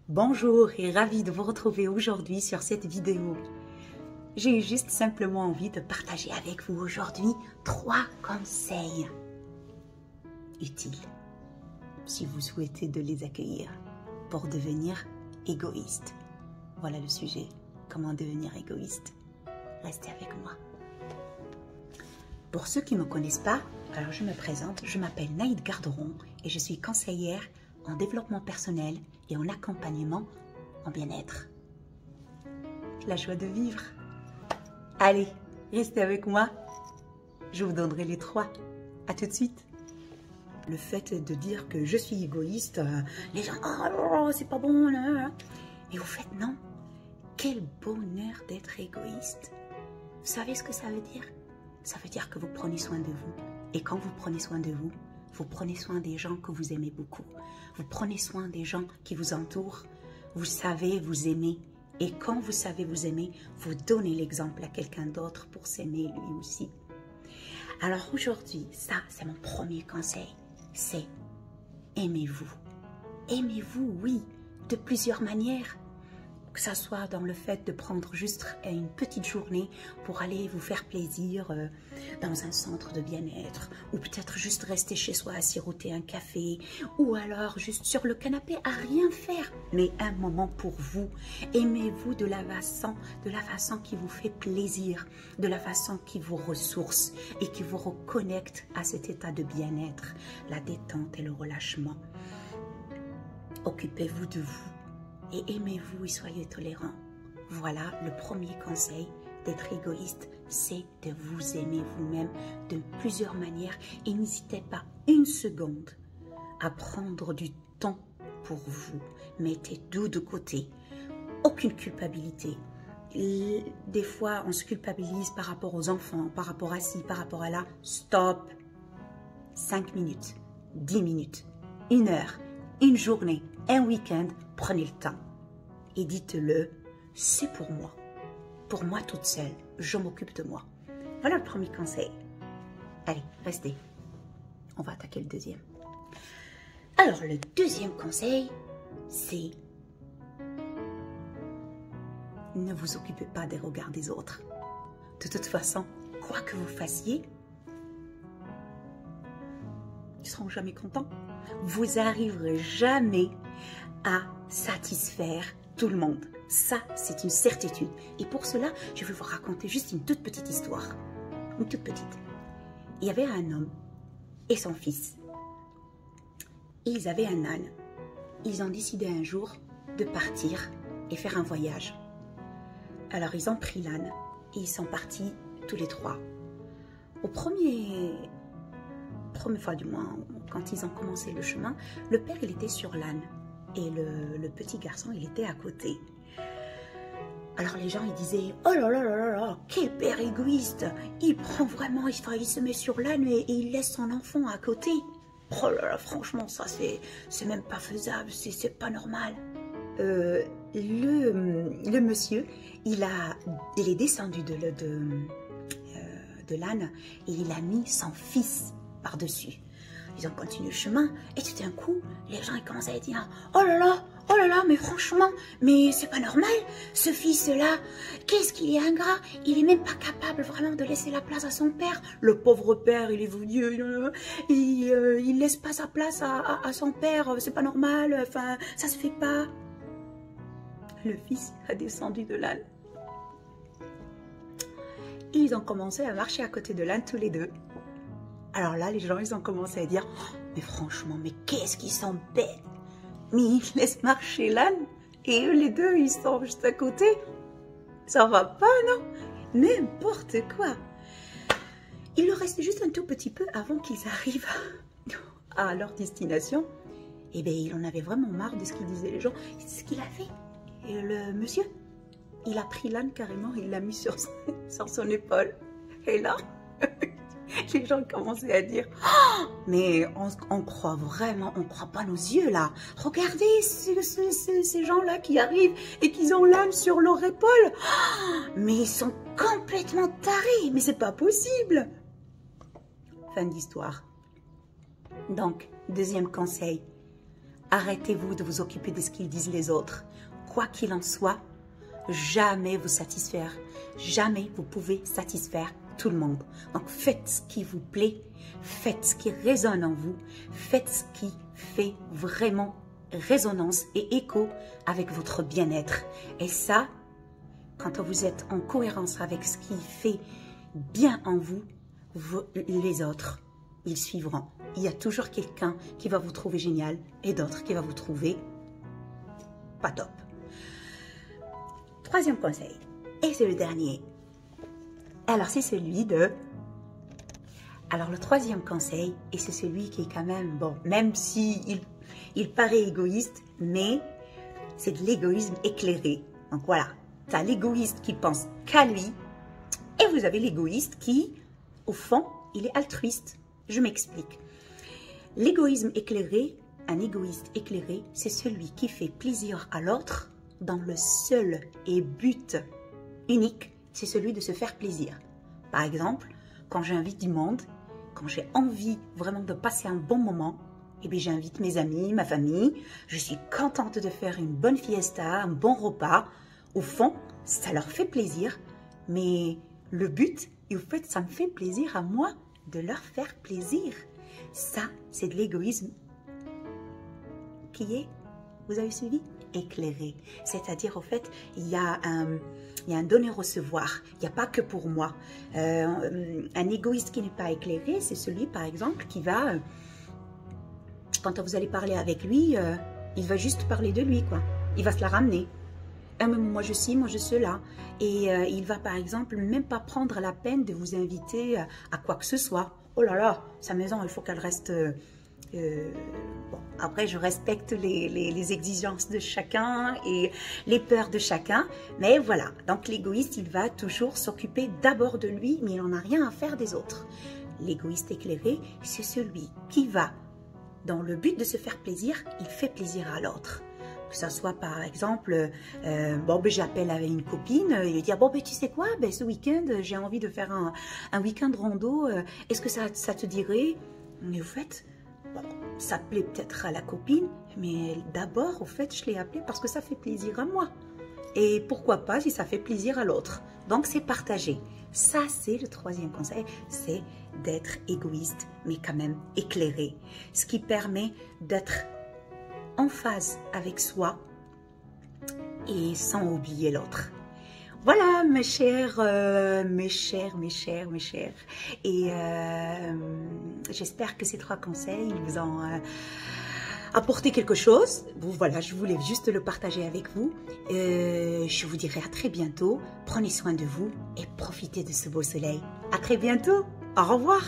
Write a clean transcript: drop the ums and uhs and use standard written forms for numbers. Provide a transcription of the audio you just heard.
Bonjour et ravi de vous retrouver aujourd'hui sur cette vidéo. J'ai juste simplement envie de partager avec vous aujourd'hui 3 conseils utiles si vous souhaitez de les accueillir pour devenir égoïste. Voilà le sujet, comment devenir égoïste. Restez avec moi. Pour ceux qui ne me connaissent pas, alors je me présente, je m'appelle Naïd Garderon et je suis conseillère en développement personnel et en accompagnement en bien-être. La joie de vivre. Allez, restez avec moi. Je vous donnerai les 3. À tout de suite. Le fait de dire que je suis égoïste, les gens, oh, c'est pas bon, là. Et au fait, non. Quel bonheur d'être égoïste. Vous savez ce que ça veut dire? Ça veut dire que vous prenez soin de vous. Et quand vous prenez soin de vous, vous prenez soin des gens que vous aimez beaucoup. Vous prenez soin des gens qui vous entourent. Vous savez vous aimer. Et quand vous savez vous aimer, vous donnez l'exemple à quelqu'un d'autre pour s'aimer lui aussi. Alors aujourd'hui, ça c'est mon premier conseil. C'est aimez-vous. Aimez-vous, oui, de plusieurs manières. Que ça soit dans le fait de prendre juste une petite journée pour aller vous faire plaisir dans un centre de bien-être, ou peut-être juste rester chez soi à siroter un café, ou alors juste sur le canapé à rien faire, mais un moment pour vous. Aimez-vous de la façon qui vous fait plaisir, de la façon qui vous ressource et qui vous reconnecte à cet état de bien-être, la détente et le relâchement. Occupez-vous de vous. Et aimez-vous et soyez tolérants. Voilà le premier conseil d'être égoïste, c'est de vous aimer vous-même de plusieurs manières. Et n'hésitez pas une seconde à prendre du temps pour vous. Mettez tout de côté. Aucune culpabilité. Des fois, on se culpabilise par rapport aux enfants, par rapport à ci, par rapport à là. Stop. 5 minutes, 10 minutes, 1 heure, une journée, un week-end, prenez le temps et dites-le, c'est pour moi toute seule, je m'occupe de moi. Voilà le premier conseil. Allez, restez. On va attaquer le deuxième. Alors, le deuxième conseil, c'est ne vous occupez pas des regards des autres. De toute façon, quoi que vous fassiez, ils ne seront jamais contents. Vous n'arriverez jamais à satisfaire tout le monde. Ça, c'est une certitude. Et pour cela, je vais vous raconter juste une toute petite histoire. Une toute petite. Il y avait un homme et son fils. Ils avaient un âne. Ils ont décidé un jour de partir et faire un voyage. Alors, ils ont pris l'âne et ils sont partis tous les 3. Première fois du moins, quand ils ont commencé le chemin, le père, il était sur l'âne et le petit garçon, il était à côté. Alors les gens, ils disaient, oh là là là là là, quel père égoïste, il prend vraiment, il se met sur l'âne et il laisse son enfant à côté. Oh là là, franchement, ça c'est même pas faisable, c'est pas normal. Le monsieur, il est descendu de l'âne et il a mis son fils par-dessus. Ils ont continué le chemin et tout d'un coup, les gens ils commencent à dire oh là là, mais franchement, mais c'est pas normal, ce fils-là, qu'est-ce qu'il est ingrat, il est même pas capable vraiment de laisser la place à son père. Le pauvre père, il est venu, il laisse pas sa place à son père, c'est pas normal, enfin, ça se fait pas. Le fils a descendu de l'âne. Ils ont commencé à marcher à côté de l'âne tous les deux. Alors là, les gens, ils ont commencé à dire oh, mais franchement, mais qu'est-ce qu'ils sont bêtes. Mais ils laissent marcher l'âne et eux, les deux, ils sont juste à côté. Ça va pas, non? N'importe quoi. Il leur reste juste un tout petit peu avant qu'ils arrivent à leur destination. Et bien, il en avait vraiment marre de ce qu'ils disaient les gens. C'est ce qu'il a fait. Et le monsieur, il a pris l'âne carrément, il l'a mis sur son épaule. Et là... les gens commençaient à dire oh, mais on croit vraiment, on croit pas nos yeux là. Regardez ces gens-là qui arrivent et qui ont l'âne sur leur épaule. Oh, mais ils sont complètement tarés, mais c'est pas possible. Fin d'histoire. Donc, deuxième conseil, Arrêtez-vous de vous occuper de ce qu'ils disent les autres. Quoi qu'il en soit, jamais vous satisfaire. Jamais vous pouvez satisfaire tout le monde. Donc faites ce qui vous plaît, faites ce qui résonne en vous, faites ce qui fait vraiment résonance et écho avec votre bien-être. Et ça, quand vous êtes en cohérence avec ce qui fait bien en vous, les autres, ils suivront. Il y a toujours quelqu'un qui va vous trouver génial et d'autres qui va vous trouver pas top. Troisième conseil, et c'est le dernier. Alors c'est celui de... Alors le troisième conseil, et c'est celui qui est quand même, bon, même si il paraît égoïste, mais c'est de l'égoïsme éclairé. Donc voilà, tu as l'égoïste qui pense qu'à lui, et vous avez l'égoïste qui, au fond, il est altruiste. Je m'explique. L'égoïsme éclairé, un égoïste éclairé, c'est celui qui fait plaisir à l'autre dans le seul et but unique, c'est celui de se faire plaisir. Par exemple, quand j'invite du monde, quand j'ai envie vraiment de passer un bon moment, eh bien j'invite mes amis, ma famille, je suis contente de faire une bonne fiesta, un bon repas. Au fond, ça leur fait plaisir, mais le but, et au fait, ça me fait plaisir à moi de leur faire plaisir. Ça, c'est de l'égoïsme qui est, vous avez suivi, éclairé. C'est-à-dire, au fait, il y a un donner-recevoir. Il n'y a pas que pour moi. Un égoïste qui n'est pas éclairé, c'est celui, par exemple, qui va, quand vous allez parler avec lui, il va juste parler de lui, quoi. Il va se la ramener. Moi je suis, moi je suis là. Et il va par exemple même pas prendre la peine de vous inviter à quoi que ce soit. Oh là là, sa maison, il faut qu'elle reste... bon, après je respecte les exigences de chacun et les peurs de chacun. Mais voilà, donc l'égoïste, il va toujours s'occuper d'abord de lui, mais il n'en a rien à faire des autres. L'égoïste éclairé, c'est celui qui va, dans le but de se faire plaisir, il fait plaisir à l'autre. Que ça soit par exemple, bon ben j'appelle avec une copine et lui dire bon ben tu sais quoi, ben ce week-end j'ai envie de faire un week-end rando, est-ce que ça te dirait? Mais au fait, bon, ça plaît peut-être à la copine, mais d'abord au fait je l'ai appelé parce que ça fait plaisir à moi. Et pourquoi pas si ça fait plaisir à l'autre. Donc c'est partagé. Ça c'est le troisième conseil, c'est d'être égoïste mais quand même éclairé. Ce qui permet d'être en phase avec soi et sans oublier l'autre. Voilà mes chers, mes chers. Et j'espère que ces 3 conseils vous ont apporté quelque chose. Bon, voilà, je voulais juste le partager avec vous. Je vous dirai à très bientôt. Prenez soin de vous et profitez de ce beau soleil. À très bientôt. Au revoir.